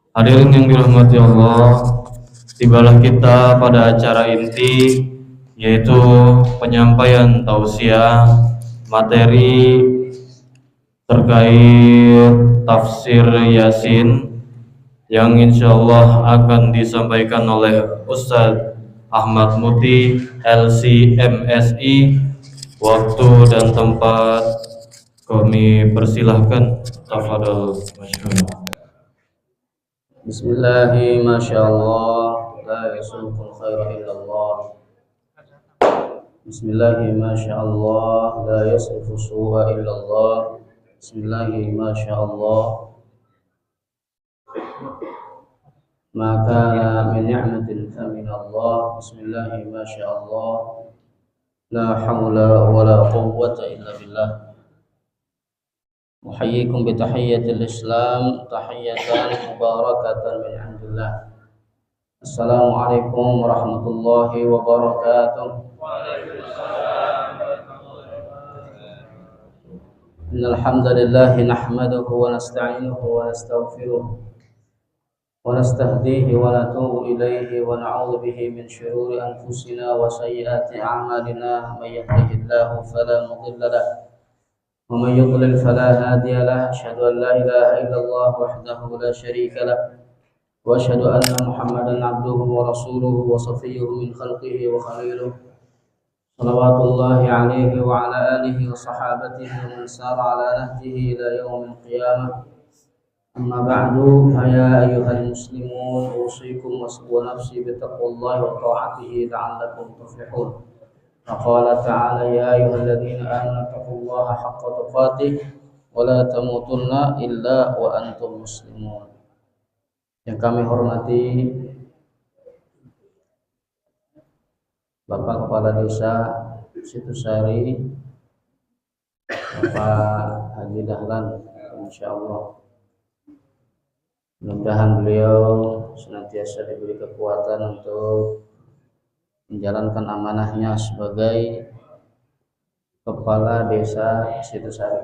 Hadirin yang dirahmati Allah, tibalah kita pada acara inti, yaitu penyampaian tausiah materi terkait tafsir Yasin yang insya Allah akan disampaikan oleh Ustadz Ahmad Muti LCMSI. Waktu dan tempat kami persilahkan. Tafadhol masyhur. Bismillahi masyaallah la yasukul khairu illallah. Bismillahi masyaallah la yasrifu su'a illallah. Bismillahi masyaallah ma kana min ni'matin famin Allah. Bismillahi masyaallah la hawla wa la quwwata illa billah. Muhayyikum bi tahiyyatil Islam tahiyatan mubarakatan min indillah. Assalamualaikum warahmatullahi wabarakatuh. Innal hamdalillah nahmaduhu wa nasta'inuhu wa nastaghfiruh wa nastahdihi wa natubu ilayhi wa na'udzu bihi min shururi anfusina wa sayyiati a'malina may yahdihillahu fala mudilla lahu ومن يضلل فلا هادي له أشهد أن لا إله إلا الله وحده لا شريك له وأشهد أن محمدا عبده ورسوله وصفيه من خلقه وخليله صلوات الله عليه وعلى آله وصحابته ومن سار على نهجه إلى يوم القيامة أما بعد فيا أيها المسلمون أوصيكم ونفسي بتقوى الله وطاعته لعلكم تفلحون. فقال تعالى يا أيها الذين آمنوا اتقوا الله حق تقاته ولا تموتن إلا وأنتم مسلمون. Yang kami hormati Bapak Kepala Desa Situsari, Bapak Haji Dahlan, insyaallah mudah-mudahan beliau senantiasa diberi kekuatan untuk menjalankan amanahnya sebagai Kepala Desa Situsari.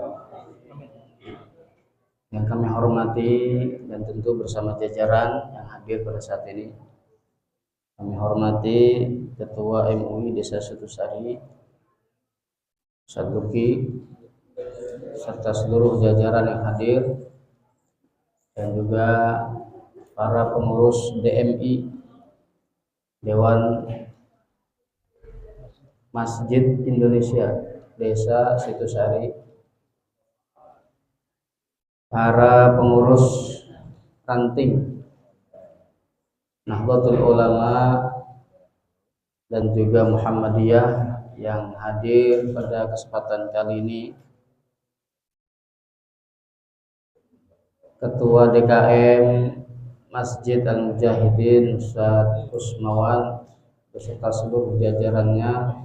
Yang kami hormati dan tentu bersama jajaran yang hadir pada saat ini, kami hormati Ketua MUI Desa Situsari, Ustadz Luki, serta seluruh jajaran yang hadir, dan juga para pengurus DMI, Dewan Masjid Indonesia Desa Situsari, para pengurus ranting Nahdlatul Ulama dan juga Muhammadiyah yang hadir pada kesempatan kali ini, Ketua DKM Masjid Al-Mujahidin Ustadz Usmawan beserta seluruh jajarannya,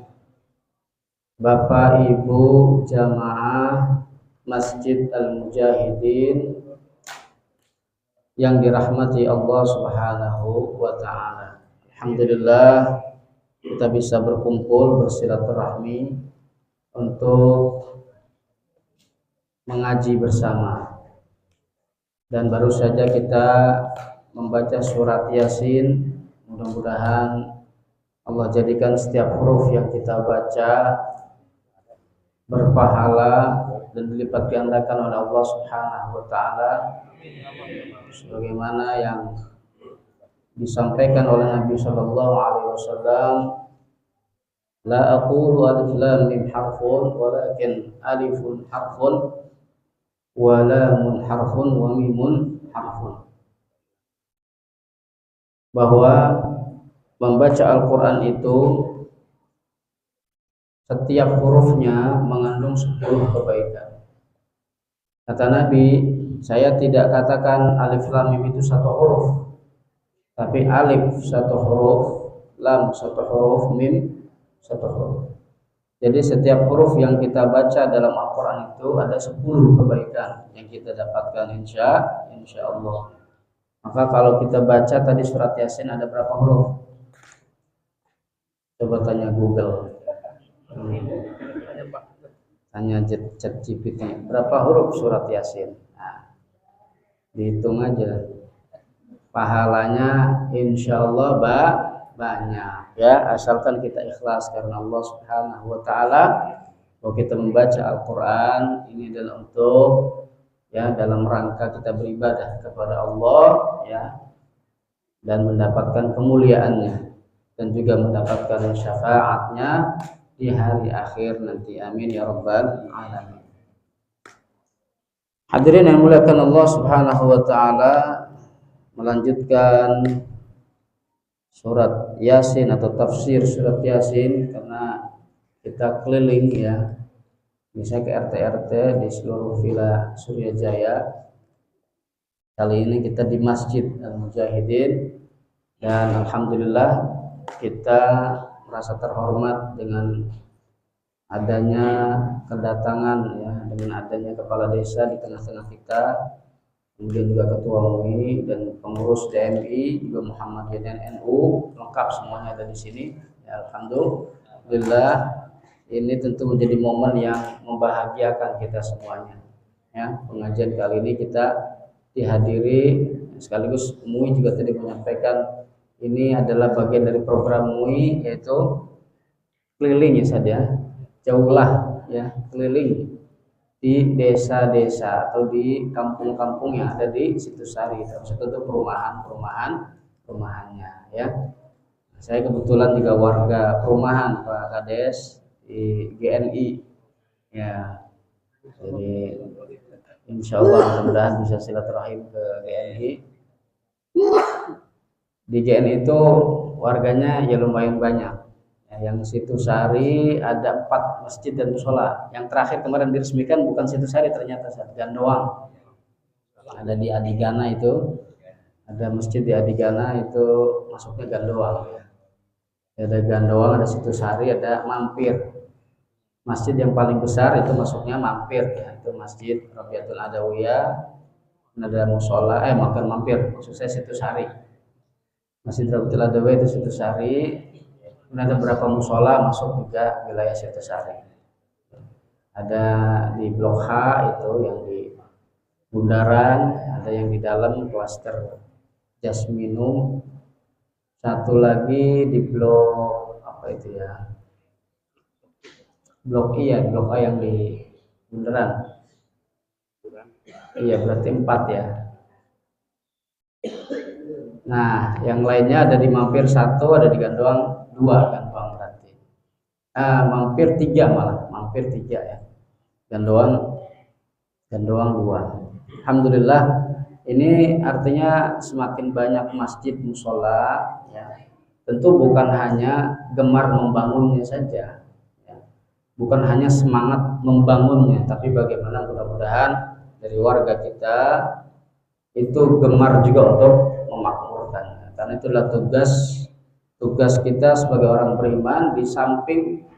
Bapak Ibu jamaah Masjid Al-Mujahidin yang dirahmati Allah Subhanahu wa ta'ala. Alhamdulillah kita bisa berkumpul bersilaturahmi untuk mengaji bersama. Dan baru saja kita membaca surat Yasin. Mudah-mudahan Allah jadikan setiap huruf yang kita baca berpahala dan dilipat gandakan oleh Allah Subhanahu wa ta'ala sebagaimana yang disampaikan oleh Nabi sallallahu alaihi wasallam, la aqulu alif lam mim harfun walakin alifun harfun wa lamun harfun wa mimun harfun. Bahwa membaca Al-Qur'an itu setiap hurufnya mengandung 10 kebaikan. Kata Nabi, saya tidak katakan alif lam mim itu satu huruf, tapi alif satu huruf, lam satu huruf, mim satu huruf. Jadi setiap huruf yang kita baca dalam Al-Quran itu ada 10 kebaikan yang kita dapatkan insya Allah. Maka kalau kita baca tadi surat Yasin ada berapa huruf? Coba tanya Google. Tanya ChatGPT, berapa huruf surat Yasin? Nah, dihitung aja. pahalanya insya Allah banyak ya, asalkan kita ikhlas karena Allah Subhanahu wa taala. Bahwa kita membaca Al-Qur'an ini adalah untuk ya dalam rangka kita beribadah kepada Allah ya, dan mendapatkan kemuliaannya dan juga mendapatkan syafaatnya di hari akhir nanti. Amin ya rabbal alamin. Hadirin yang muliakan Allah Subhanahu wa taala, melanjutkan surat Yasin atau tafsir surat Yasin karena kita keliling ya, bisa ke RT-RT di seluruh Villa Surya Jaya. Kali ini kita di Masjid Al-Mujahidin dan alhamdulillah kita merasa terhormat dengan adanya kedatangan ya, dengan adanya kepala desa di tengah-tengah kita, kemudian juga ketua MUI dan pengurus DMI juga Muhammadiyah dan NU, lengkap semuanya ada di sini ya, alhamdulillah. Ini tentu menjadi momen yang membahagiakan kita semuanya ya. Pengajian kali ini kita dihadiri, sekaligus MUI juga tadi menyampaikan ini adalah bagian dari program MUI, yaitu keliling ya saja, jauhlah ya, keliling di desa-desa atau di kampung-kampung yang ada di Situsari, termasuk tentu perumahannya ya. Saya kebetulan juga warga perumahan Pak Kades di GNI ya, jadi insya Allah mudah-mudahan bisa silaturahim ke GNI. Di GNI itu warganya ya lumayan banyak ya. Yang Situsari ada 4 masjid dan musola. Yang terakhir kemarin diresmikan bukan Situsari, ternyata Gandoang. Ada di Adigana, itu ada masjid di Adigana, itu masuknya Gandoang ya. Ada Gandoang, ada Situsari, ada Mampir. Masjid yang paling besar itu masuknya Mampir ya, itu Masjid Rabiatul Adawiyah. Ada musola, makan Mampir, maksud saya Situsari. Masjid Rabiatul Adawiyah itu Situsari. Ada beberapa musola masuk juga wilayah Situsari. Ada di Blok H itu yang di Bundaran, ada yang di dalam klaster Jasminum. Satu lagi di blok apa itu ya? Blok I ya, blok A yang di Bundaran. Iya, berarti 4 ya. Nah, yang lainnya ada di Mampir 1, ada di Gandoang 2, Gandoang berarti. Mampir 3 malah, Mampir 3 ya. Gandoang 2. Alhamdulillah, ini artinya semakin banyak masjid musola ya. Tentu bukan hanya gemar membangunnya saja. Bukan hanya semangat membangunnya, tapi bagaimana mudah-mudahan dari warga kita itu gemar juga untuk memakmurkannya. Karena itulah tugas kita sebagai orang beriman, di samping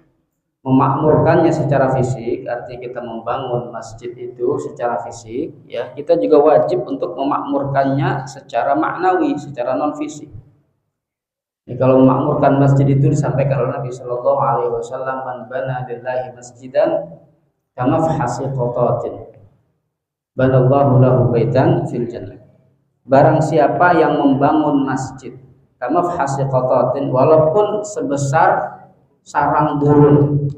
memakmurkannya secara fisik, artinya kita membangun masjid itu secara fisik ya, kita juga wajib untuk memakmurkannya secara maknawi, secara non fisik. Kalau memakmurkan masjid itu disampaikan oleh Nabi Shallallahu Alaihi Wasallam, man bana lillahi masjidan kama fahasi qotatin banallahu lahu baitan fil jannah. Barang siapa yang membangun masjid kama fahasi qotatin, walaupun sebesar sarang burung.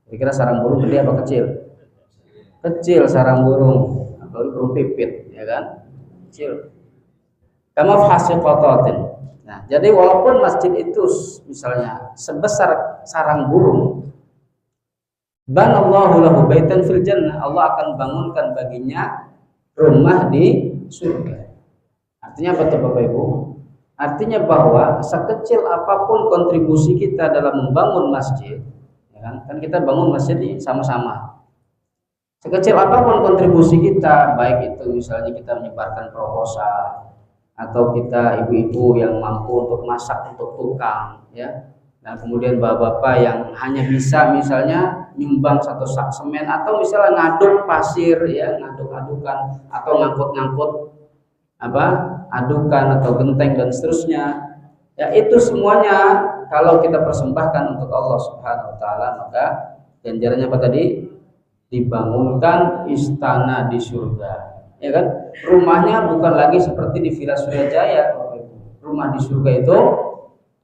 Kira-kira sarang burung gede apa kecil? Kecil sarang burung, apalagi burung pipit ya kan, kecil. Kama fahasi qotatin. Nah, jadi walaupun masjid itu misalnya sebesar sarang burung, banallahu lahu baitan fil jannah, Allah akan bangunkan baginya rumah di surga. Artinya apa tuh Bapak Ibu? Artinya bahwa sekecil apapun kontribusi kita dalam membangun masjid, ya kan kita bangun masjid ini sama-sama. Sekecil apapun kontribusi kita, baik itu misalnya kita menyebarkan proposal, atau kita ibu-ibu yang mampu untuk masak untuk tukang ya, dan kemudian bapak-bapak yang hanya bisa misalnya nyumbang 1 sak semen, atau misalnya ngaduk pasir ya, ngaduk-adukan, atau ngangkut-ngangkut adukan atau genteng dan seterusnya ya, itu semuanya kalau kita persembahkan untuk Allah Subhanahu wa taala, maka ganjarannya apa tadi? Dibangunkan istana di surga. ya kan? Rumahnya bukan lagi seperti di Villa Suryajaya. Rumah di surga itu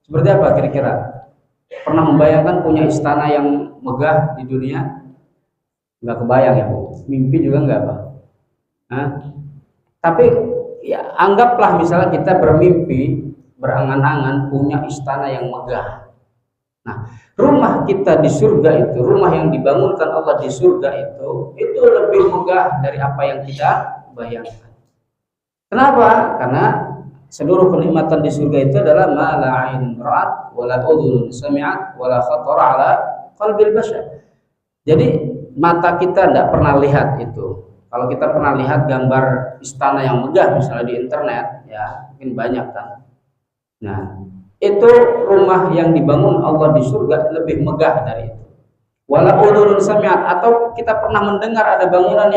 seperti apa kira-kira? Pernah membayangkan punya istana yang megah di dunia? Nggak kebayang ya Bu? Mimpi juga nggak Pak? Hah? Tapi ya anggaplah misalnya kita bermimpi, berangan-angan punya istana yang megah. Nah, rumah kita di surga itu, rumah yang dibangunkan Allah di surga itu lebih megah dari apa yang kita bayangkan. Kenapa? Karena seluruh kenikmatan di surga itu adalah ma la 'ainun ra'at wa la udhunun sami'at wa la khatara 'ala qalbil bashar. Jadi mata kita tidak pernah lihat itu. Kalau kita pernah lihat gambar istana yang megah misalnya di internet, ya mungkin banyak kan. Nah, itu rumah yang dibangun Allah di surga lebih megah dari itu. Wala udhunun sami'at, atau kita pernah mendengar ada bangunan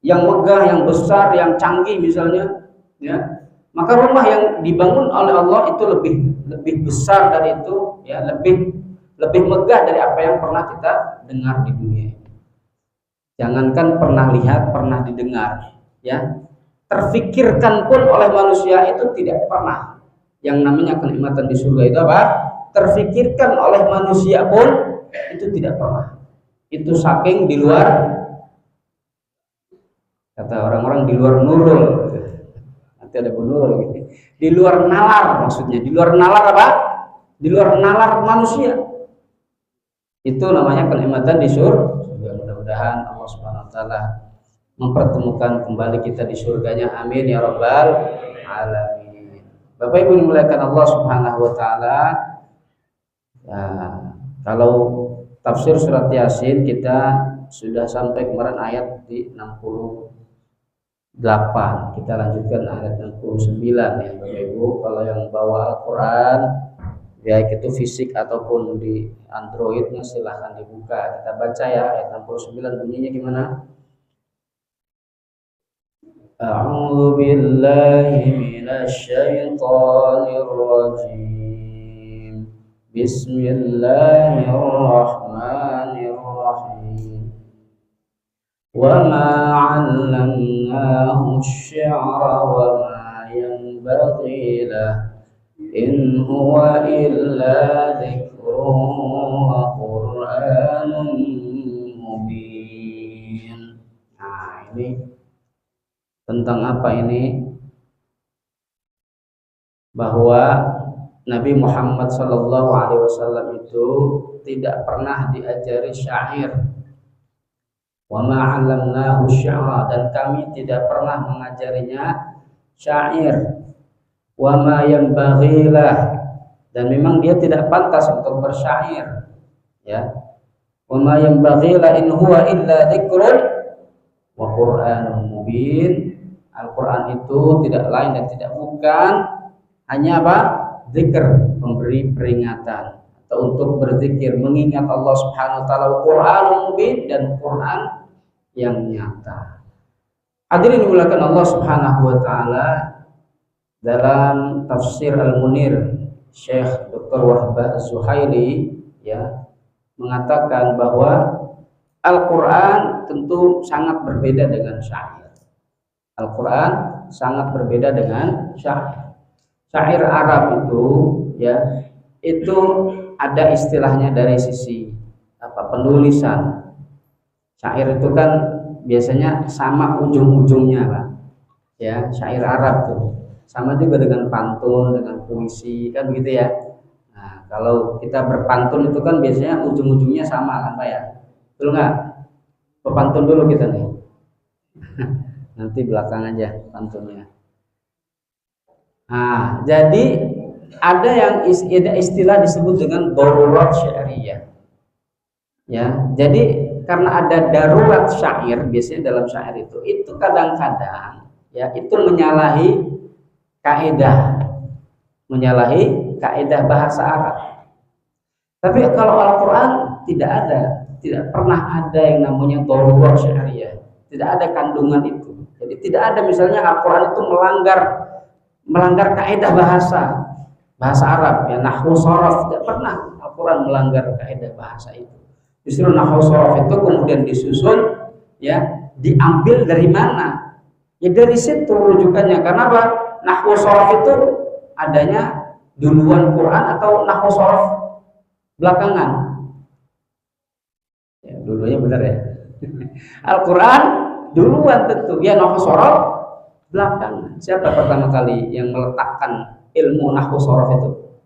yang megah, yang besar, yang canggih misalnya, ya. Maka rumah yang dibangun oleh Allah itu lebih besar dari itu, ya, lebih megah dari apa yang pernah kita dengar di dunia. Jangankan pernah lihat, pernah didengar, ya. Terfikirkan pun oleh manusia itu tidak pernah. Yang namanya kenikmatan di surga itu apa? Terfikirkan oleh manusia pun itu tidak pernah. Itu saking di luar, kata orang-orang, di luar nurul. Nanti ada nurul gitu. Di luar nalar maksudnya. Di luar nalar apa? Di luar nalar manusia. Itu namanya kenikmatan di surga. Mudah-mudahan Allah Subhanahu wa taala mempertemukan kembali kita di surganya. Amin ya rabbal alamin. Bapak Ibu dimuliakan Allah Subhanahu wa taala. Ya, kalau tafsir surat Yasin kita sudah sampai kemarin ayat di 68. Kita lanjutkan ayat 69 ya Bapak Ibu. Kalau yang bawa Al-Qur'an baik itu fisik ataupun di Androidnya silahkan dibuka. Kita baca ya ayat 69, bunyinya gimana? A'udzu billahi minasy syaithanir rajim. Bismillahirrahmanirrahim. Wa ma 'allamnahu asy-syi'ra wa ma yanbaghi lahu in huwa illa dzikrun wa qur'anun mubin. Nah, ini tentang apa ini? Bahwa Nabi Muhammad SAW itu tidak pernah diajari syair. Wa ma 'allamnahu asy-syi'ra, dan kami tidak pernah mengajarinya syair. Wa ma yanbaghi lah, dan memang dia tidak pantas untuk bersyair, ya. Wa ma yanbaghi la in huwa illa dzikrun wa qur'anun mubin. Al-Qur'an itu tidak lain dan tidak bukan hanya apa? Zikr, memberi peringatan atau untuk berzikir, mengingat Allah Subhanahu wa taala. Qur'anun mubin, dan Qur'an yang nyata. Hadirin dimuliakan Allah Subhanahu wa taala, dalam tafsir Al-Munir Syekh Dr. Wahbah Az-Zuhaili ya mengatakan bahwa Al-Qur'an tentu sangat berbeda dengan syair. Al-Qur'an sangat berbeda dengan syair. Syair Arab itu ya itu ada istilahnya dari sisi apa? Penulisan. Syair itu kan biasanya sama ujung-ujungnya, Pak. Ya, syair Arab tuh. Sama juga dengan pantun, dengan puisi, kan begitu ya. Nah, kalau kita berpantun itu kan biasanya ujung-ujungnya sama kan Pak ya. Betul nggak? Berpantun dulu kita nih. Nanti belakang aja pantunnya. Nah, jadi ada yang istilah disebut dengan darurat syairiyah. Ya, jadi karena ada darurat syair biasanya dalam syair itu kadang-kadang ya itu menyalahi kaidah bahasa Arab. Tapi kalau Al-Qur'an tidak pernah ada yang namanya darurat syariah. Tidak ada kandungan itu. Jadi tidak ada misalnya Al-Qur'an itu melanggar kaidah bahasa Arab ya, nahwu sharaf, tidak pernah Al-Qur'an melanggar kaidah bahasa itu. Justru nahwu sharaf itu kemudian disusun ya, diambil dari mana? Ya dari situ rujukannya. Karena apa? Nahwu shorof itu adanya duluan Quran atau nahwu shorof belakangan. Ya, dulunya benar ya. Al-Quran duluan tentu, ya nahwu shorof belakangan. Siapa pertama kali yang meletakkan ilmu nahwu shorof itu?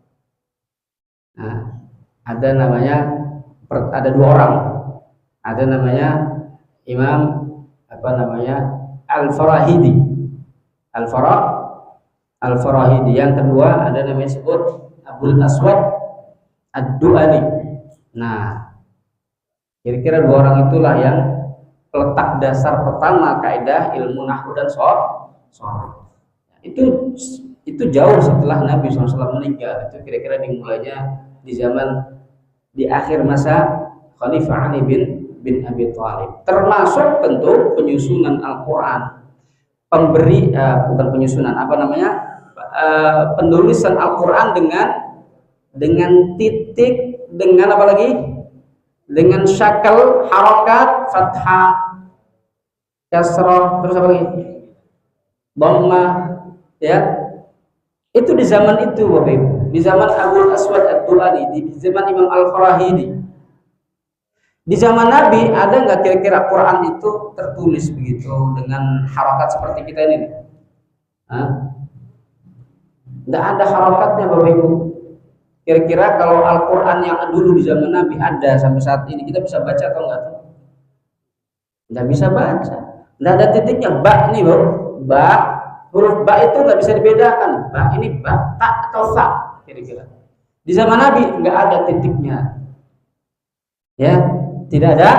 Nah, ada namanya, ada dua orang. Ada namanya Imam Al-Farahidi. Al-Farahidi. Yang kedua ada namanya sebut Abul Aswad Ad-Du'ali. Nah, kira-kira dua orang itulah yang peletak dasar pertama kaidah ilmu nahwu dan shorof. Itu jauh setelah Nabi SAW meninggal. Itu kira-kira dimulainya di akhir masa Khalifah Ali bin Abi Thalib. Termasuk tentu penyusunan Al-Quran, bukan penyusunan, penulisan Al-Quran dengan titik, dengan apa lagi? Dengan syakal, harokat, fathah, kasrah, terus apa lagi? Dhammah, ya. Itu di zaman itu, Bapak Ibu. Di zaman Abul Aswad Ad-Du'ali, di zaman Imam Al-Farahidi. Di zaman Nabi ada nggak kira-kira Quran itu tertulis begitu dengan harokat seperti kita ini? Nggak ada harokatnya, Bapak Ibu. Kira-kira kalau Al-Quran yang dulu di zaman Nabi ada sampai saat ini, kita bisa baca atau enggak? Nggak bisa baca. Nggak ada titiknya. Ba nih, Bapak. Ba, huruf ba itu nggak bisa dibedakan. Ba ini ba, ta atau sa, kira-kira. Di zaman Nabi nggak ada titiknya. Ya, tidak ada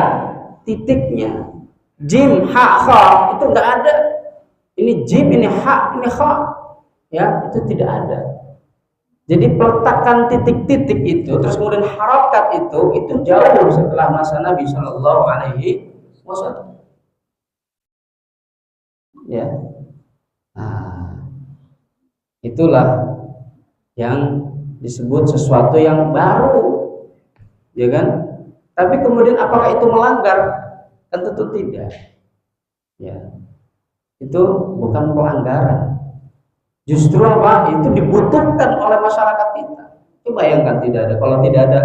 titiknya. Jim, ha, kha itu nggak ada. Ini jim, ini ha, ini kha. Ya, itu tidak ada. Jadi peletakan titik-titik itu, terus kemudian harokat itu jauh setelah masa Nabi Shallallahu Alaihi Wasallam. Ya, nah, itulah yang disebut sesuatu yang baru, ya kan? Tapi kemudian apakah itu melanggar? Kan tentu tidak. Ya, itu bukan pelanggaran. Justru apa? Itu dibutuhkan oleh masyarakat kita. Coba bayangkan tidak ada, kalau tidak ada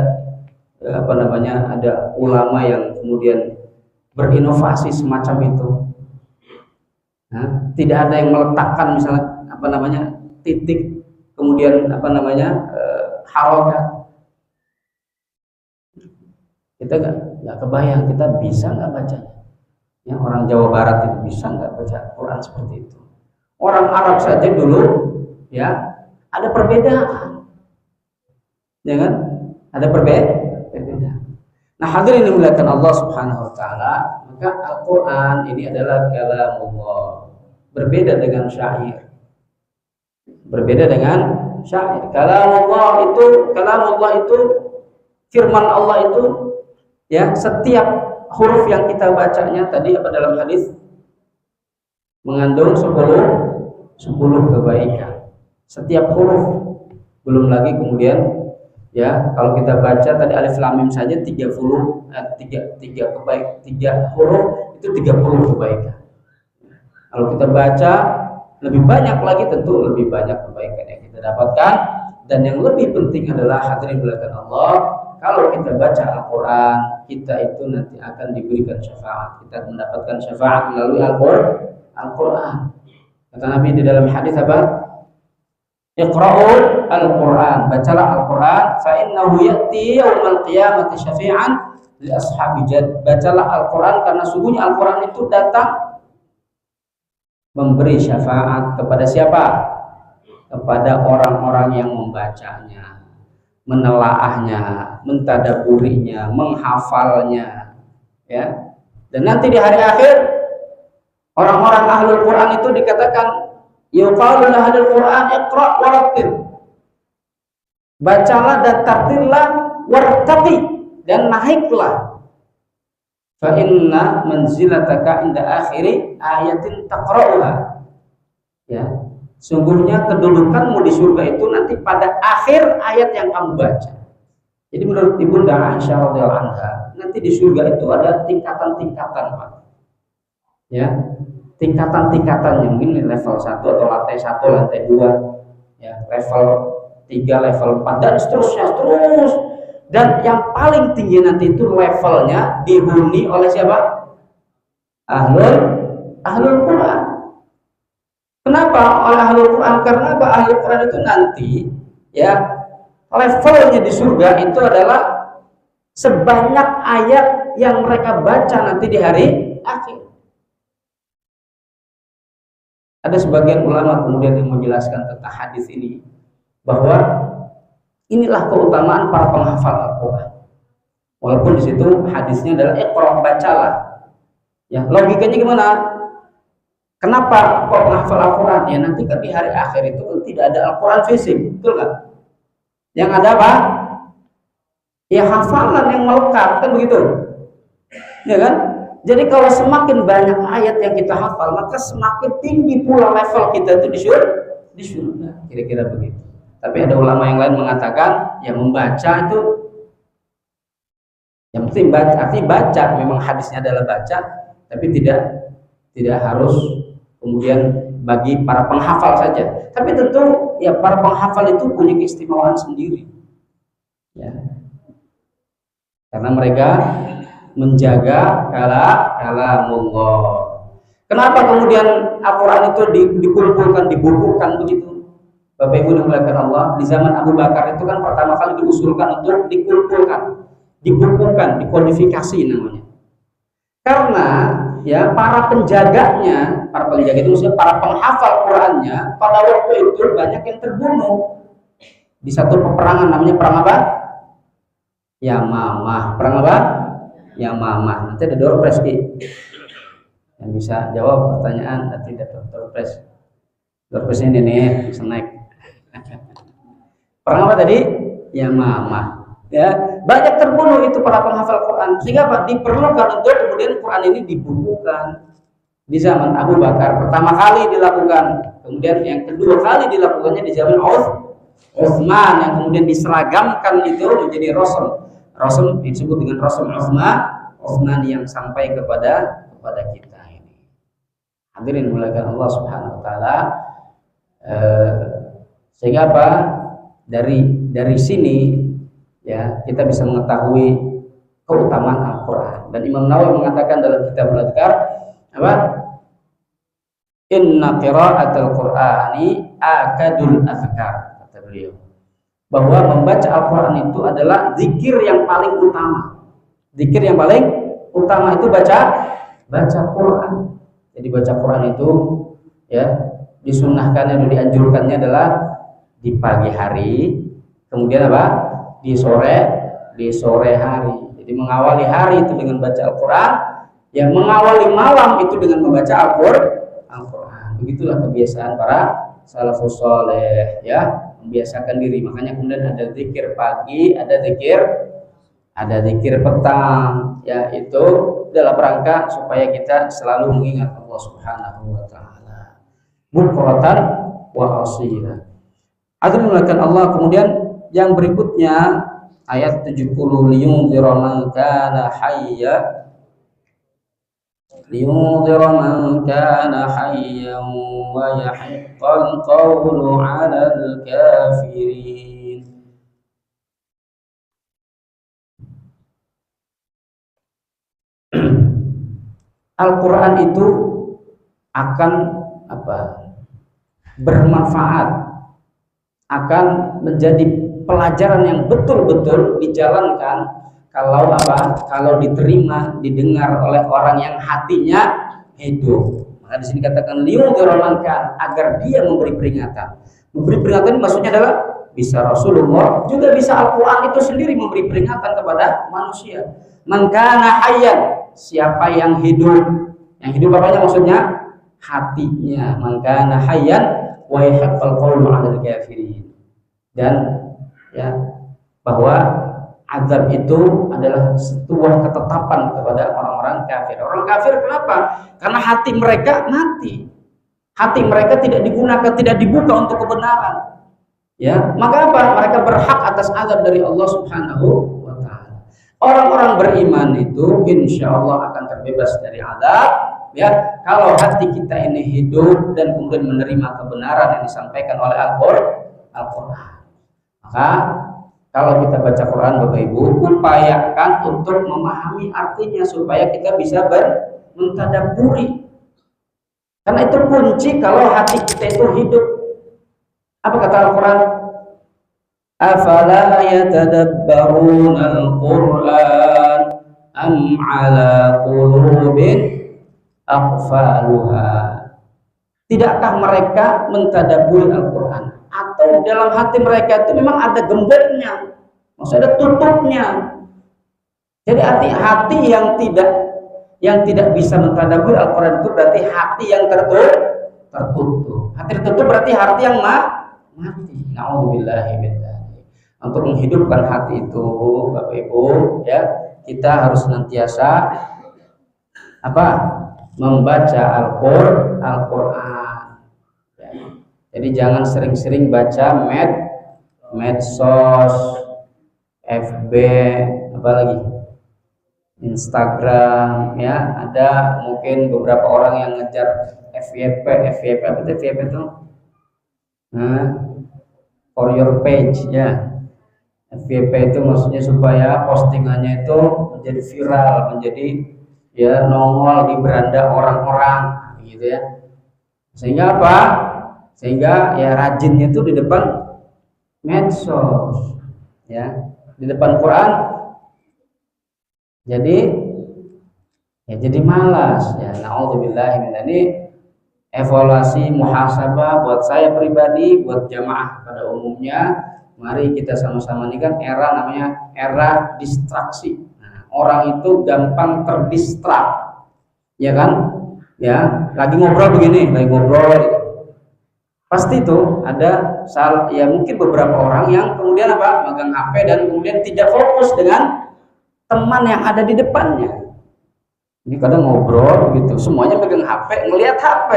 ada ulama yang kemudian berinovasi semacam itu. Nah, tidak ada yang meletakkan misalnya titik, kemudian harokat. Kita nggak kebayang, kita bisa nggak bacanya. Ya, orang Jawa Barat itu bisa nggak baca Quran seperti itu. Orang Arab saja dulu, ya, ada perbedaan, ya kan? Ada perbedaan. Nah, hadirin yang dimuliakan Allah Subhanahu Wa Taala, maka Al-Quran ini adalah kalamullah, berbeda dengan syair. Berbeda dengan syair. Kalamullah itu firman Allah itu, ya, setiap huruf yang kita bacanya tadi dalam hadis mengandung 10 kebaikan. Setiap huruf, belum lagi kemudian, ya, kalau kita baca tadi alif lam mim saja 3 huruf itu 30 kebaikan. Kalau kita baca lebih banyak lagi, tentu lebih banyak kebaikan yang kita dapatkan. Dan yang lebih penting adalah, hadirin dimuliakan Allah, kalau kita baca Al-Quran, kita itu nanti akan diberikan syafaat. Kita mendapatkan syafaat melalui Al-Quran. Kata Nabi di dalam hadis apa? Iqra'ul Al-Quran, bacalah Al-Quran, fa innahu ya'ti yaumal qiyamati syafi'an li ashabi jad. Bacalah Al-Quran karena sungguhnya Al-Quran itu datang memberi syafaat kepada siapa? Kepada orang-orang yang membacanya, menelaahnya, mentadaburinya, menghafalnya, ya. Dan nanti di hari akhir orang-orang ahlul Quran itu dikatakan yuqalu lahul Quran iqra warattil. Bacalah dan tartillah, wartaqi, dan naiklah. Fa inna manzilataka inda akhiri ayatin taqra'uha. Ya. Sungguhnya kedudukanmu di surga itu nanti pada akhir ayat yang kamu baca. Jadi menurut Ibunda Aisyah radhiyallahu anha, nanti di surga itu ada tingkatan-tingkatan, Pak. Ya. tingkatan-tingkatannya, mungkin ini level 1 atau lantai 1, lantai 2, ya, level 3, level 4 dan seterusnya terus. Dan yang paling tinggi nanti itu levelnya dihuni oleh siapa? Ahlul Quran. Kenapa oleh Ahlul Quran? Karena Ahlul Quran itu nanti, ya, levelnya di surga itu adalah sebanyak ayat yang mereka baca nanti di hari akhir. Ada sebagian ulama kemudian yang menjelaskan tentang hadis ini bahwa inilah keutamaan para penghafal Al-Quran. Walaupun di situ hadisnya adalah Iqra, bacalah. Ya, logikanya gimana? Kenapa kok menghafal Al-Quran? Ya nanti kan di hari akhir itu kan tidak ada Al-Quran fisik, betul nggak? Yang ada apa? Ya hafalan yang melekat, kan begitu? Ya kan? Jadi kalau semakin banyak ayat yang kita hafal, maka semakin tinggi pula level kita itu di surga. Kira-kira begitu. Tapi ada ulama yang lain mengatakan, ya membaca itu yang penting baca, artinya baca, memang hadisnya adalah baca, tapi tidak harus kemudian bagi para penghafal saja. Tapi tentu ya para penghafal itu punya keistimewaan sendiri. Ya. Karena mereka menjaga kalamullah. Kenapa kemudian Al-Quran itu dikumpulkan, dibukukan begitu? Bapak Ibu dimuliakan Allah, di zaman Abu Bakar itu kan pertama kali diusulkan untuk dikumpulkan, dibukukan, dikodifikasi namanya. Karena ya para penjaga itu maksudnya para penghafal Qurannya pada waktu itu banyak yang terbunuh di satu peperangan, namanya perang apa? Yamamah. Perang apa? Yamamah. Nanti ada door prize yang bisa jawab pertanyaan, nanti ada door prize. Door prize ini nih, bisa naik. Perang apa tadi? Yamamah. Ya, banyak terbunuh itu para penghafal Quran, sehingga apa? Diperlukan untuk kemudian Quran ini dibukukan di zaman Abu Bakar. Pertama kali dilakukan, kemudian yang kedua kali dilakukannya di zaman Utsman, yang kemudian diseragamkan itu menjadi Rasul disebut dengan Rasul Utsman yang sampai kepada kita ini. Hadirin dimuliakan Allah Subhanahu wa taala. Sehingga apa? Dari sini ya kita bisa mengetahui keutamaan Al-Quran. Dan Imam Nawawi mengatakan dalam kitab Al-Adhkar apa? Inna qira'atul Qur'ani akadul azkar, kata beliau, bahwa membaca Al-Quran itu adalah zikir yang paling utama. Zikir yang paling utama itu baca Quran. Jadi baca Quran itu ya disunnahkannya atau dianjurkannya adalah di pagi hari, kemudian apa? Di sore hari. Jadi mengawali hari itu dengan baca Al-Quran, yang mengawali malam itu dengan membaca Al-Quran. Begitulah kebiasaan para salafus saleh, ya, membiasakan diri. Makanya kemudian ada zikir pagi, ada zikir petang, ya, itu dalam rangka supaya kita selalu mengingat Allah Subhanahu wa taala. Bukratan wa asila. Azza Allah. Kemudian yang berikutnya ayat 70, liyunzira man kana hayya wa yahiqqal qawlu 'alal kafirin. Al-Quran itu akan bermanfaat, akan menjadi pelajaran yang betul-betul dijalankan kalau diterima, didengar oleh orang yang hatinya hidup. Maka di sini katakan liyudhiramankan, agar dia memberi peringatan. Memberi peringatan maksudnya adalah bisa Rasulullah, juga bisa Al-Quran itu sendiri memberi peringatan kepada manusia. Man kana hayyan, siapa yang hidup. Yang hidup apanya maksudnya? Hatinya. Man kana hayyan wa yahiqqal qawlu 'alal kafirin. Dan ya, bahwa azab itu adalah sebuah ketetapan kepada orang-orang kafir. Orang kafir kenapa? Karena hati mereka mati. Hati mereka tidak digunakan, tidak dibuka untuk kebenaran. Ya, maka apa? Mereka berhak atas azab dari Allah Subhanahu wa taala. Orang-orang beriman itu insya Allah akan terbebas dari azab, ya, kalau hati kita ini hidup dan kemudian menerima kebenaran yang disampaikan oleh Al-Quran, maka kalau kita baca Quran Bapak Ibu, upayakan untuk memahami artinya supaya kita bisa mentadabburi. Karena itu kunci kalau hati kita itu hidup. Apa kata Al-Quran? Afala yatadabbaruna al-Quran am ala qulubin aqfaluha. Tidakkah mereka mentadabburi Al-Quran? Atau dalam hati mereka itu memang ada gemboknya, maksudnya ada tutupnya. Jadi hati yang tidak bisa mentadabburi Al-Quran itu berarti hati yang tertutup. Hati tertutup berarti hati yang mati. Nauzubillahi min dzalik. Untuk menghidupkan hati itu, Bapak Ibu, ya, kita harus senantiasa membaca Al-Quran. Ya. Jadi jangan sering-sering baca medsos, FB, apalagi Instagram, ya. Ada mungkin beberapa orang yang ngejar FYP apa itu FYP itu? For your page, ya. FYP itu maksudnya supaya postingannya itu menjadi viral, menjadi ya nongol di beranda orang-orang, gitu ya. Sehingga apa? Sehingga ya rajinnya itu di depan medsos, ya, di depan Quran. Jadi malas, ya. Nauzubillahi min dzalik. Ini evaluasi muhasabah buat saya pribadi, buat jamaah pada umumnya. Mari kita sama-sama, ini kan era namanya era distraksi. Nah, orang itu gampang terdistrak, ya kan? Ya, lagi ngobrol begini, lagi ngobrol, pasti itu ada ya mungkin beberapa orang yang kemudian megang HP dan kemudian tidak fokus dengan teman yang ada di depannya. Ini kadang ngobrol begitu, semuanya megang HP, ngelihat HP,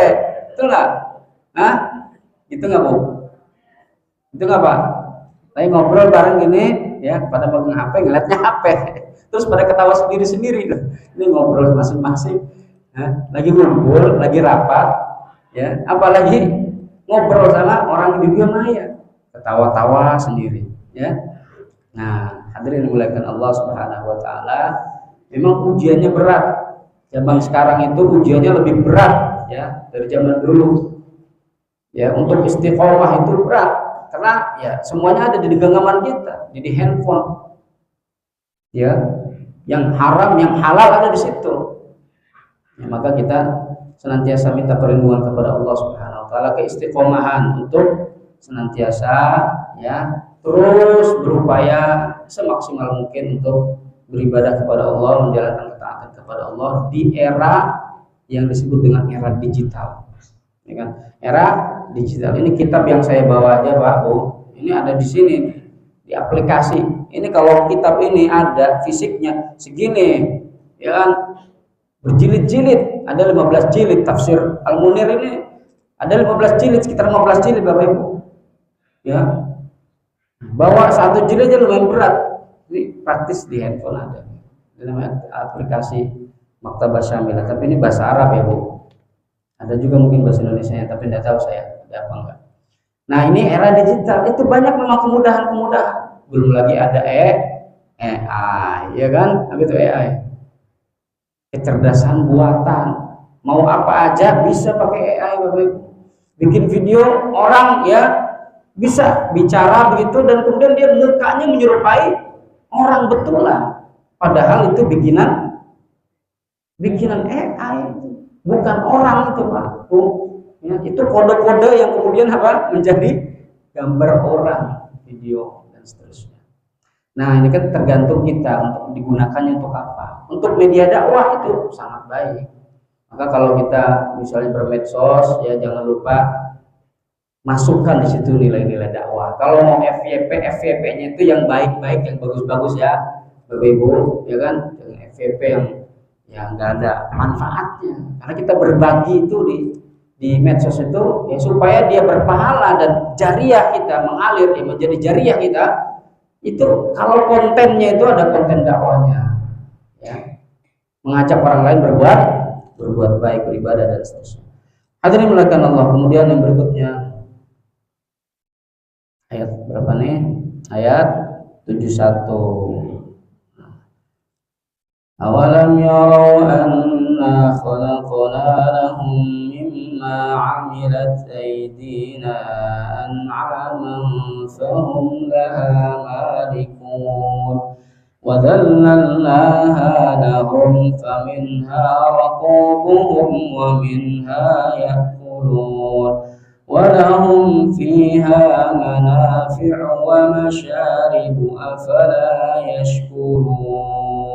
itu enggak? Itu enggak, Bu? Itu enggak, Pak? Lagi ngobrol bareng gini, ya, pada megang HP, ngelihatnya HP, terus pada ketawa sendiri-sendiri. Ini ngobrol masing-masing, lagi ngumpul, lagi rapat, ya, apalagi ngobrol sama orang di dunia maya, ketawa-tawa sendiri, ya. Nah, hadirin dimuliakan Allah Subhanahu wa taala, memang ujiannya berat. Zaman sekarang itu ujiannya lebih berat, ya, dari zaman dulu. Ya, untuk istiqomah itu berat karena ya semuanya ada di genggaman kita, di handphone. Ya, yang haram, yang halal ada di situ. Ya, maka kita senantiasa minta perlindungan kepada Allah Subhanahu wa taala, keistiqomahan untuk senantiasa, ya, terus berupaya semaksimal mungkin untuk beribadah kepada Allah, menjalankan ketaatan kepada Allah di era yang disebut dengan era digital, ya kan? Era digital ini, kitab yang saya bawa aja, Pak, Bu, ini ada di sini di aplikasi. Ini kalau kitab ini ada fisiknya segini, ya kan, berjilid-jilid, ada 15 jilid. Tafsir Al-Munir ini ada 15 jilid, sekitar 15 jilid, Bapak Ibu, ya. Bawa satu jilid aja lumayan berat. Ini praktis di handphone ada. Ini namanya aplikasi Maktabah Syamilah, tapi ini bahasa Arab, ya, Bu. Ada juga mungkin bahasa Indonesia, tapi tidak tahu saya ada apa enggak. Nah, ini era digital, itu banyak memang kemudahan-kemudahan. Belum lagi ada AI, ya kan? Apa itu AI? Kecerdasan buatan. Mau apa aja bisa pakai AI, Bapak Ibu. Bikin video orang, ya, bisa bicara begitu dan kemudian dia mukanya menyerupai orang betulan, padahal itu bikinan AI, bukan orang itu, Pak. Ya, itu kode-kode yang kemudian menjadi gambar orang, video dan seterusnya. Nah, ini kan tergantung kita untuk digunakannya untuk apa. Untuk media dakwah itu sangat baik. Maka kalau kita misalnya bermedsos, ya jangan lupa masukkan di situ nilai-nilai dakwah. Kalau mau FYP-nya itu yang baik-baik, yang bagus-bagus, ya, Bapak Ibu, ya kan? Jangan FYP yang nggak ada manfaatnya. Karena kita berbagi itu di medsos itu, ya, supaya dia berpahala dan jariah kita mengalir, ya, menjadi jariah kita. Itu kalau kontennya itu ada konten dakwahnya, ya, mengajak orang lain berbuat berbuat baik, beribadah dan seterusnya. Hadirin mulakan Allah. Kemudian yang berikutnya ayat berapa nih? Ayat 71. Awalam yarau anna khalaqna lahum mimma 'amilat aydina an'aman fahum laha malikun wa dhallalnaha lahum faminha rakubuhum wa minha ya'kulun wa lahum fiha manafi'u wa masharibu afala yashkurun.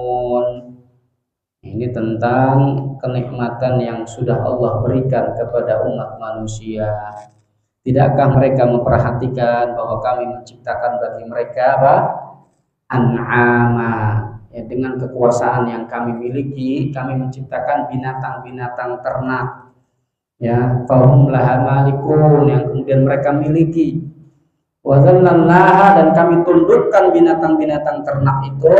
Ini tentang kenikmatan yang sudah Allah berikan kepada umat manusia. Tidakkah mereka memperhatikan bahwa kami menciptakan bagi mereka apa? An'ama, ya, dengan kekuasaan yang kami miliki, kami menciptakan binatang-binatang ternak, ya, fahum laha malikun, yang kemudian mereka miliki. Wa dzallalnaha, dan kami tundukkan binatang-binatang ternak itu.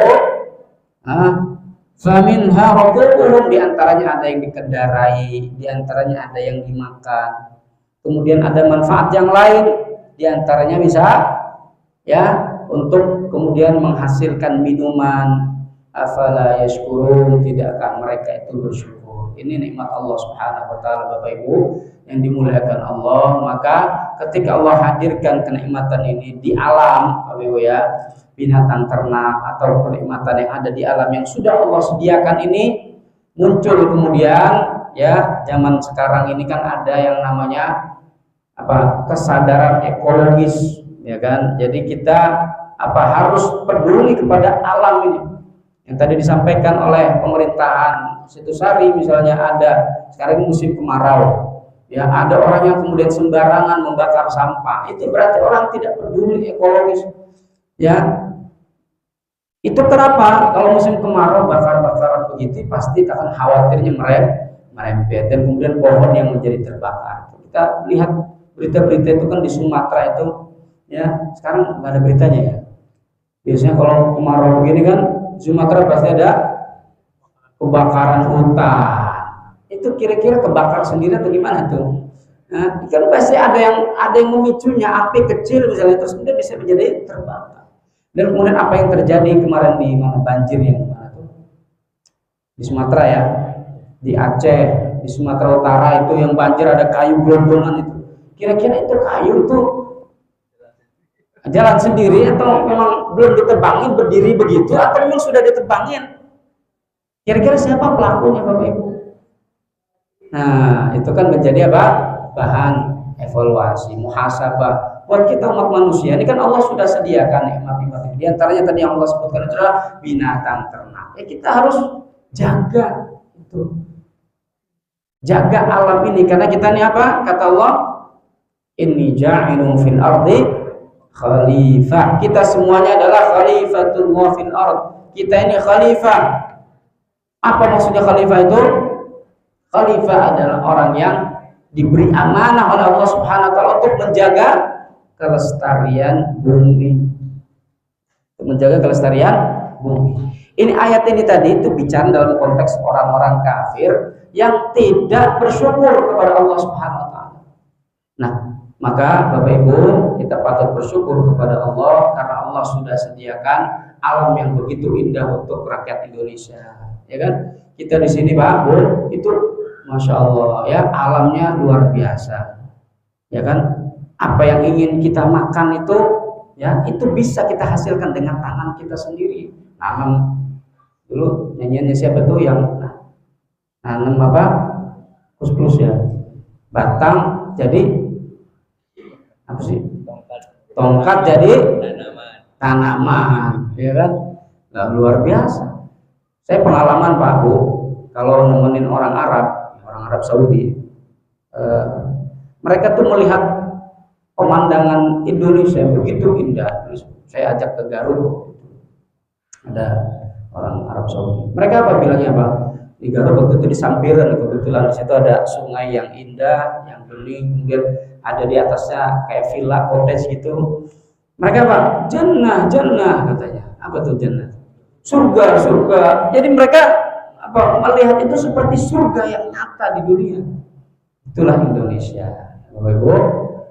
Faminha rakubuhum, diantaranya ada yang dikendarai, diantaranya ada yang dimakan. Kemudian ada manfaat yang lain, diantaranya bisa, ya, untuk kemudian menghasilkan minuman. Afala yashkurun, tidakkah mereka itu bersyukur? Ini nikmat Allah Subhanahu wa taala, Bapak Ibu yang dimuliakan Allah. Maka ketika Allah hadirkan kenikmatan ini di alam, Bapak Ibu ya, binatang ternak atau kenikmatan yang ada di alam yang sudah Allah sediakan ini muncul kemudian, ya, zaman sekarang ini kan ada yang namanya apa? Kesadaran ekologis, ya kan? Jadi kita harus peduli kepada alam ini. Yang tadi disampaikan oleh pemerintahan Situsari misalnya, ada sekarang musim kemarau. Ya, ada orang yang kemudian sembarangan membakar sampah. Itu berarti orang tidak peduli ekologis. Ya, itu kenapa? Kalau musim kemarau bakar-bakaran begitu pasti akan khawatirnya merembet dan kemudian pohon yang menjadi terbakar. Kita lihat berita-berita itu kan di Sumatera itu, ya, sekarang nggak ada beritanya ya. Biasanya kalau kemarau begini kan Sumatera pasti ada kebakaran hutan. Itu kira-kira kebakar sendiri atau gimana tuh? Nah, kan pasti ada yang memicunya, api kecil misalnya, terus kemudian bisa menjadi terbakar. Dan kemudian apa yang terjadi kemarin di mana, banjir yang mana tuh? Di Sumatera ya, di Aceh, di Sumatera Utara itu yang banjir ada kayu gelondongan itu. Kira-kira itu kayu itu jalan sendiri atau memang belum ditebangin berdiri begitu, atau memang sudah ditebangin? Kira-kira siapa pelakunya, Bapak Ibu? Nah, itu kan menjadi apa? Bahan evaluasi, muhasabah buat kita umat manusia. Ini kan Allah sudah sediakan nikmat-nikmat. Di antaranya tadi yang Allah sebutkan adalah binatang ternak. Ya, kita harus jaga itu. Jaga alam ini karena kita ini apa? Kata Allah, inni ja'ilun fil ardi khalifah. Kita semuanya adalah khalifatullah fil ard. Kita ini khalifah. Apa maksudnya khalifah itu? Khalifah adalah orang yang diberi amanah oleh Allah Subhanahu wa taala untuk menjaga kelestarian bumi. Untuk menjaga kelestarian bumi. Ini ayat ini tadi itu bicara dalam konteks orang-orang kafir yang tidak bersyukur kepada Allah Subhanahu wa taala. Nah, maka Bapak Ibu, kita patut bersyukur kepada Allah karena Allah sudah sediakan alam yang begitu indah untuk rakyat Indonesia. Ya kan? Kita di sini Pak Bu, itu Masya Allah ya, alamnya luar biasa. Ya kan? Apa yang ingin kita makan itu, ya, itu bisa kita hasilkan dengan tangan kita sendiri. Nanam dulu nyanyiannya siapa tuh yang nanam apa? Plus ya. Batang jadi apa sih? Tongkat jadi tanaman, ya kan? Nah, luar biasa. Saya pengalaman Pak Bu, kalau nemenin orang Arab Saudi, mereka tuh melihat pemandangan Indonesia begitu indah. Terus saya ajak ke Garut, ada orang Arab Saudi. Mereka apa bilangnya Pak? Di Garut waktu itu di Sampiran, kebetulan di situ ada sungai yang indah, yang bening, kemudian ada di atasnya kayak villa, cottage gitu. Mereka Pak, jannah katanya. Apa tuh jannah? Surga. Jadi mereka melihat itu seperti surga yang nyata di dunia. Itulah Indonesia, Bapak Ibu.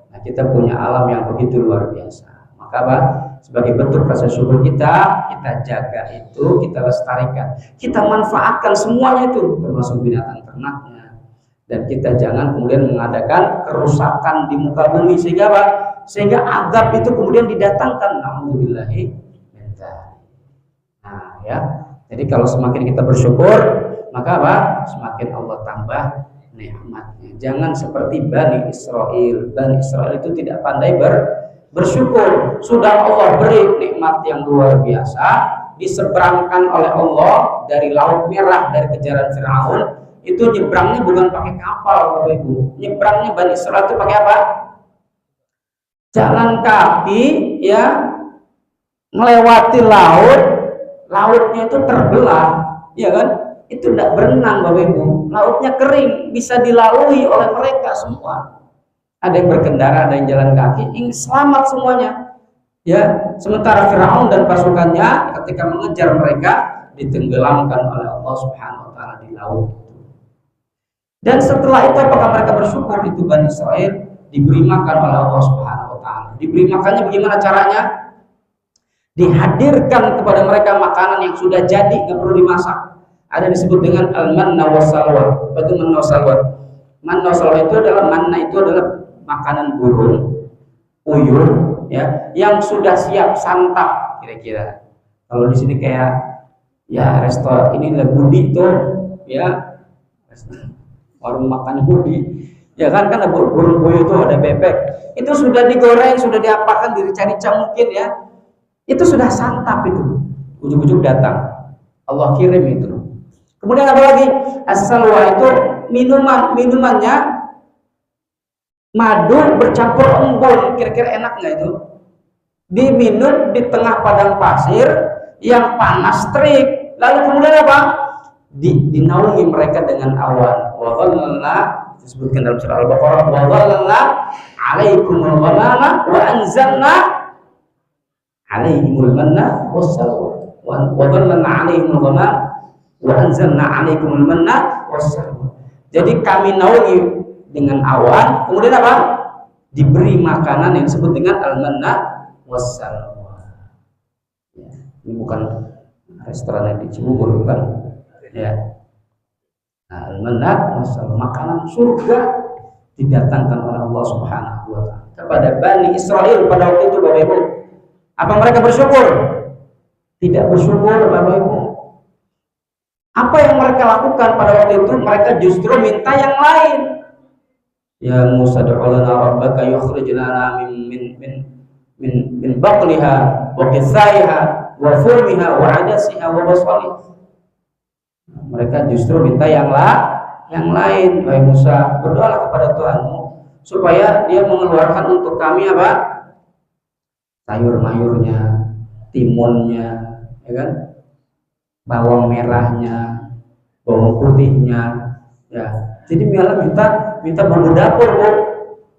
Nah, kita punya alam yang begitu luar biasa. Maka apa? Sebagai bentuk rasa syukur kita jaga itu, kita lestarikan, kita manfaatkan semuanya itu, termasuk binatang ternaknya. Dan kita jangan kemudian mengadakan kerusakan di muka bumi sehingga apa? Sehingga azab itu kemudian didatangkan. Alhamdulillahi. Nah, ya. Jadi kalau semakin kita bersyukur, maka apa? Semakin Allah tambah nikmatnya. Jangan seperti Bani Israel. Bani Israel itu tidak pandai bersyukur. Sudah Allah beri nikmat yang luar biasa, diseberangkan oleh Allah dari Laut Merah, dari kejaran Firaun. Itu nyebrangnya bukan pakai kapal, Bapak Ibu. Nyebrangnya Bani Israel itu pakai apa? Jalan kaki, ya, melewati laut. Lautnya itu terbelah, ya kan? Itu tidak berenang, Bapak Ibu. Lautnya kering, bisa dilalui oleh mereka semua. Ada yang berkendara, ada yang jalan kaki, ingin selamat semuanya. Ya, sementara Firaun dan pasukannya ketika mengejar mereka ditenggelamkan oleh Allah Subhanahu wa taala di laut. Dan setelah itu apakah mereka bersyukur? Itu Bani Israel diberi makan oleh Allah Subhanahu wa taala. Diberi makannya bagaimana caranya? Dihadirkan kepada mereka makanan yang sudah jadi, nggak perlu dimasak. Ada disebut dengan al-manna wassalwa. Apa itu manna wassalwa? Manna wassalwa itu adalah makanan burung, uyur, ya, yang sudah siap santap kira-kira. Kalau di sini kayak ya resto ini Budi itu, ya, warung makan Budi. Ya kan burung puyuh itu ada bebek. Itu sudah digoreng, sudah diapakan, dirica-rica mungkin ya. Itu sudah santap itu, ujuk-ujuk datang, Allah kirim itu. Kemudian apa lagi? As-salwa itu minumannya madu bercampur embun, kira-kira enak nggak itu? Diminum di tengah padang pasir yang panas terik. Lalu kemudian apa? Dinaungi mereka dengan awan. Wa dhallalna, disebutkan dalam surah Al-Baqarah, wa dhallalna 'alaikumul ghamama wa anzalna alaihimul manna wassalwa wa dhallalna 'alaihimul ghamama wa anzalna 'alaikumul manna wassalwa. Jadi kami naungi dengan awan, kemudian apa? Diberi makanan yang disebut dengan al-manna wassalwa. Ya, ini bukan restoran yang di Cibubur, bukan? Ya. Nah, al-manna wassalwa, makanan surga didatangkan oleh Allah Subhanahu wa taala kepada Bani Israel pada waktu itu, Bapak Ibu. Apa mereka bersyukur? Tidak bersyukur, Bapak Ibu. Apa yang mereka lakukan pada waktu itu? Mereka justru minta yang lain. Ya Musa, du'u lana rabbaka yukhrij lana min baqliha wa qithaiha wa fumiha wa adasiha wa basaliha. Mereka justru minta yang lain. Wahai Musa, berdoalah kepada Tuhanmu supaya Dia mengeluarkan untuk kami apa? Sayur-mayurnya, timunnya, ya kan? Bawang merahnya, bawang putihnya, ya. Jadi minta bumbu dapur, Bu,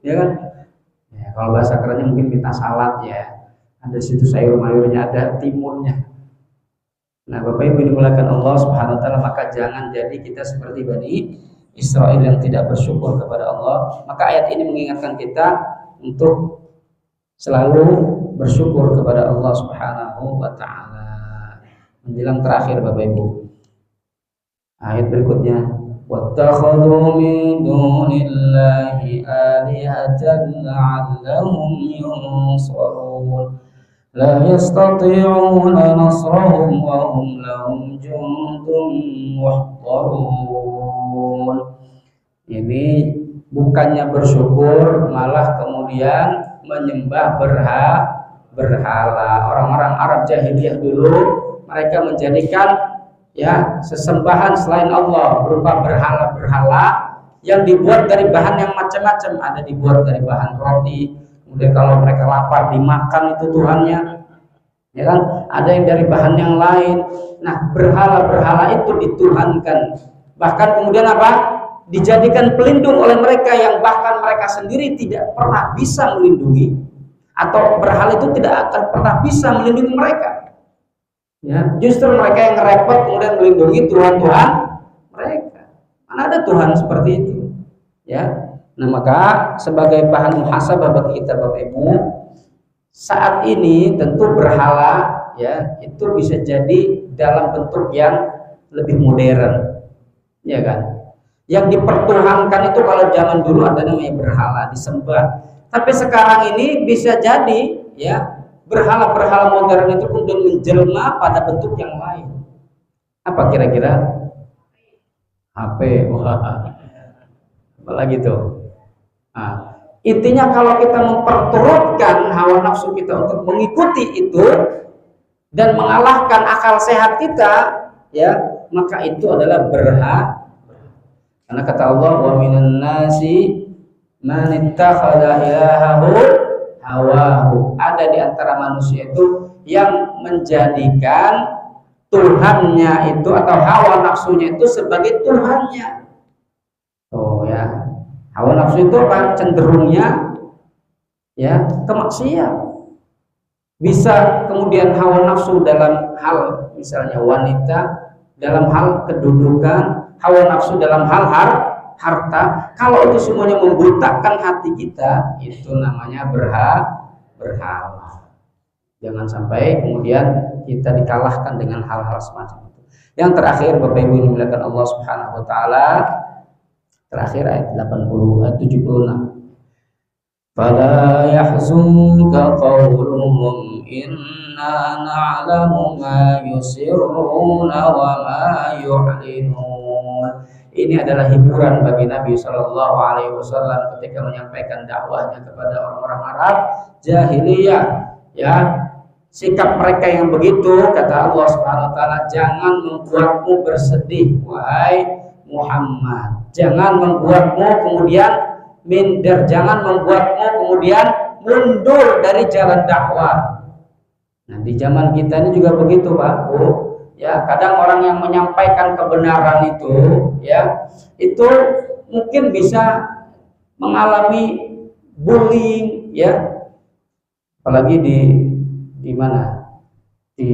ya kan? Ya, kalau bahasa kerennya mungkin minta salad, ya. Ada situ sayur-mayurnya, ada timunnya. Nah, Bapak Ibu dimulakan Allah Subhanahu wa taala, maka jangan jadi kita seperti Bani Israel yang tidak bersyukur kepada Allah. Maka ayat ini mengingatkan kita untuk selalu bersyukur kepada Allah Subhanahu wa taala. Menjelang terakhir, Bapak Ibu, ayat berikutnya, wattakhadhu min dunillahi alihatan la'allahum yunsarun la yastati'una nasrahum wa hum lahum jundun muhdarun. Ini bukannya bersyukur, malah kemudian menyembah berhala. Orang-orang Arab jahiliyah dulu, mereka menjadikan ya sesembahan selain Allah berupa berhala-berhala yang dibuat dari bahan yang macam-macam. Ada dibuat dari bahan roti, kemudian kalau mereka lapar dimakan itu Tuhannya, ya kan? Ada yang dari bahan yang lain. Nah, berhala-berhala itu dituhankan, bahkan kemudian apa? Dijadikan pelindung oleh mereka yang bahkan mereka sendiri tidak pernah bisa melindungi, atau berhala itu tidak akan pernah bisa melindungi mereka. Ya, justru mereka yang repot kemudian melindungi Tuhan-Tuhan Mana ada Tuhan seperti itu, ya. Nah, maka sebagai bahan muhasabah bagi kita Bapak Ibu, saat ini tentu berhala ya itu bisa jadi dalam bentuk yang lebih modern, ya kan? Yang dipertuhankan itu kalau zaman dulu ada namanya berhala disembah, tapi sekarang ini bisa jadi ya berhala-berhala modern itu kemudian menjelma pada bentuk yang lain. Apa kira-kira? HP, wah, apalagi tuh. Nah, intinya kalau kita memperturutkan hawa nafsu kita untuk mengikuti itu dan mengalahkan akal sehat kita, ya, maka itu adalah berhala. Karena kata Allah, wa minan nasi man ittakhadha ilahahu hawahu. Ada di antara manusia itu yang menjadikan Tuhannya itu atau hawa nafsunya itu sebagai Tuhannya. Oh ya, hawa nafsu itu apa? Cenderungnya ya kemaksiat. Bisa kemudian hawa nafsu dalam hal misalnya wanita, dalam hal kedudukan, hawa nafsu dalam hal harta. Kalau itu semuanya membutakan hati kita, itu namanya berhala. Jangan sampai kemudian kita dikalahkan dengan hal-hal semacam itu. Yang terakhir Bapak Ibu yang dimuliakan Allah Subhanahu wa taala, terakhir ayat 76. Fala yahzunka qawluhum inna na'lamu ma yusirruna wa ma yu'linun. Ini adalah hiburan bagi Nabi Shallallahu Alaihi Wasallam ketika menyampaikan dakwahnya kepada orang-orang Arab jahiliyah. Ya, sikap mereka yang begitu, kata Allah Subhanahu Wa Taala, jangan membuatmu bersedih, wahai Muhammad. Jangan membuatmu kemudian minder, jangan membuatmu kemudian mundur dari jalan dakwah. Nah, di zaman kita ini juga begitu, Pak Bu. Ya, kadang orang yang menyampaikan kebenaran itu, ya, itu mungkin bisa mengalami bullying, ya, apalagi di mana, di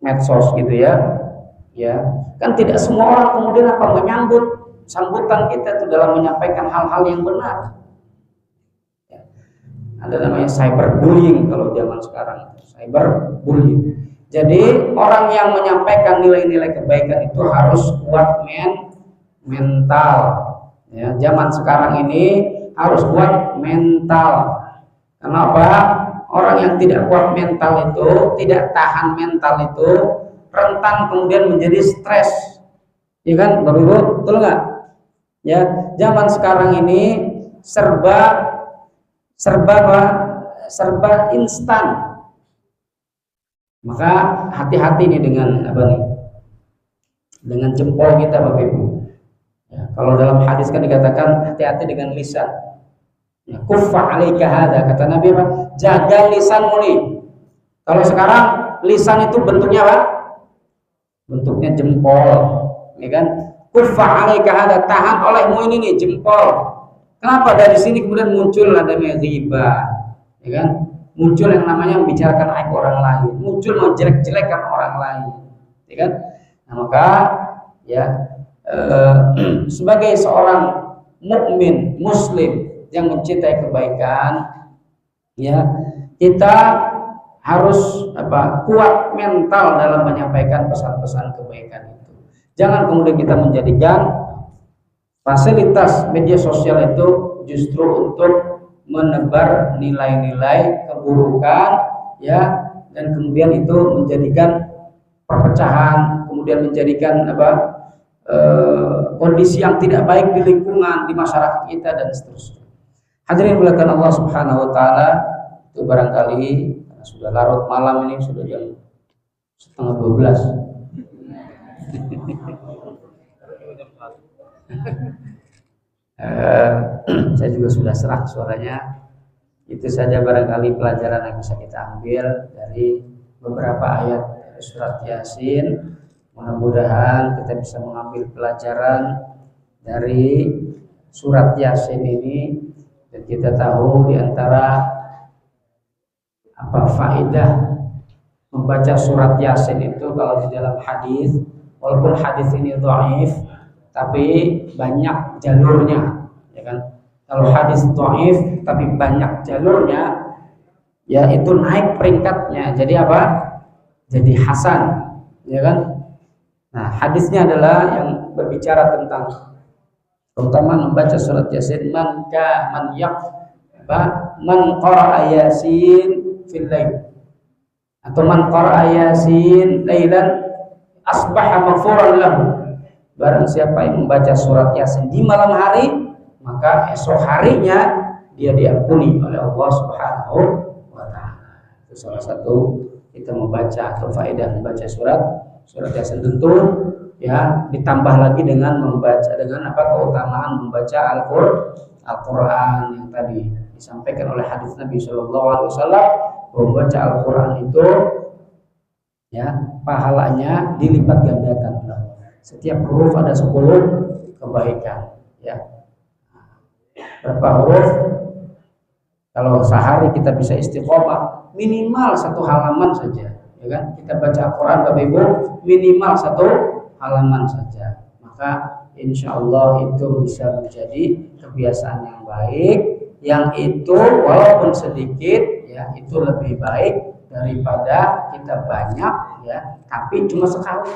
medsos gitu ya, ya, kan tidak semua orang kemudian apa menyambut sambutan kita itu dalam menyampaikan hal-hal yang benar. Ya. Ada namanya cyberbullying kalau zaman sekarang, cyberbullying. Jadi orang yang menyampaikan nilai-nilai kebaikan itu harus kuat mental. Ya, zaman sekarang ini harus kuat mental. Kenapa? Orang yang tidak kuat mental itu, tidak tahan mental itu, rentan kemudian menjadi stres. Ya kan, Bapak Ibu, betul nggak? Ya, zaman sekarang ini serba instan. Maka hati-hati nih dengan apa nih? Dengan jempol kita, Bapak Ibu. Ya, kalau dalam hadis kan dikatakan hati-hati dengan lisan. Ya, kuffa 'alaika hadza, kata Nabi apa? Jaga lisanmu nih. Kalau sekarang lisan itu bentuknya apa? Bentuknya jempol, ya kan? Kuffa 'alaika hadza, tahan olehmu ini nih jempol. Kenapa dari sini kemudian muncul adanya ghibah, ya kan? Muncul yang namanya membicarakan aib orang lain, muncul menjelek-jelekan orang lain, ya kan? Nah, maka ya sebagai seorang mukmin muslim yang mencintai kebaikan, ya, kita harus kuat mental dalam menyampaikan pesan-pesan kebaikan itu. Jangan kemudian kita menjadikan fasilitas media sosial itu justru untuk menebar nilai-nilai keburukan, ya, dan kemudian itu menjadikan perpecahan, kemudian menjadikan kondisi yang tidak baik di lingkungan, di masyarakat kita dan seterusnya. Hadirin dimuliakan Allah Subhanahu wa taala, itu barangkali sudah larut malam ini, sudah jam 11:30. Saya juga sudah serak suaranya. Itu saja barangkali pelajaran yang bisa kita ambil dari beberapa ayat dari surat Yasin. Mudah-mudahan kita bisa mengambil pelajaran dari surat Yasin ini, dan kita tahu di antara faedah membaca surat Yasin itu, kalau di dalam hadis, walaupun hadis ini dhaif, tapi banyak jalurnya, ya kan? Kalau hadis dhaif tapi banyak jalurnya, ya itu naik peringkatnya. Jadi apa? Jadi hasan, ya kan? Nah, hadisnya adalah yang berbicara tentang keutamaan membaca surat Yasin. Man qara'a Yasin fil lail, atau man qara'a Yasin lailan asbaha maghfuran lahu. Barang siapa yang membaca surat Yasin di malam hari, maka esok harinya dia diampuni oleh Allah Subhanahu wa taala. Itu salah satu kita membaca atau faedah membaca surat Yasin. Tentu ya ditambah lagi dengan membaca, dengan keutamaan membaca Al-Qur'an yang tadi disampaikan oleh hadis Nabi Shallallahu Alaihi Wasallam, membaca Al-Qur'an itu ya pahalanya dilipat gandakan. Setiap huruf ada 10 kebaikan, ya. Berapa huruf? Kalau sehari kita bisa istiqomah minimal 1 halaman saja, ya kan? Kita baca Al-Quran Bapak Ibu minimal 1 halaman saja, maka insya Allah itu bisa menjadi kebiasaan yang baik, yang itu walaupun sedikit ya itu lebih baik daripada kita banyak ya tapi cuma sekali,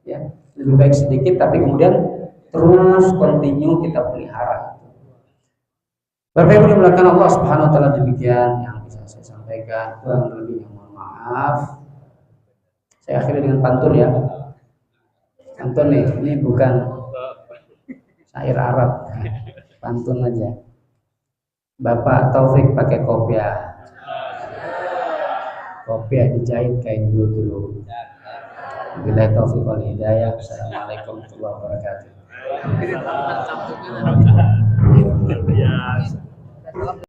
ya. Lebih baik sedikit tapi kemudian terus continue kita pelihara. Bapak Ibu dimuliakan Allah Subhanahu wa taala, demikian yang bisa saya sampaikan, kurang lebihnya mohon maaf. Saya akhiri dengan pantun ya. Pantun nih, ini bukan syair Arab. Pantun aja. Bapak Taufik pakai kopiah. Kopiah dijahit kain dulu. Billahi taufiq wal hidayah. Assalamualaikum warahmatullahi wabarakatuh.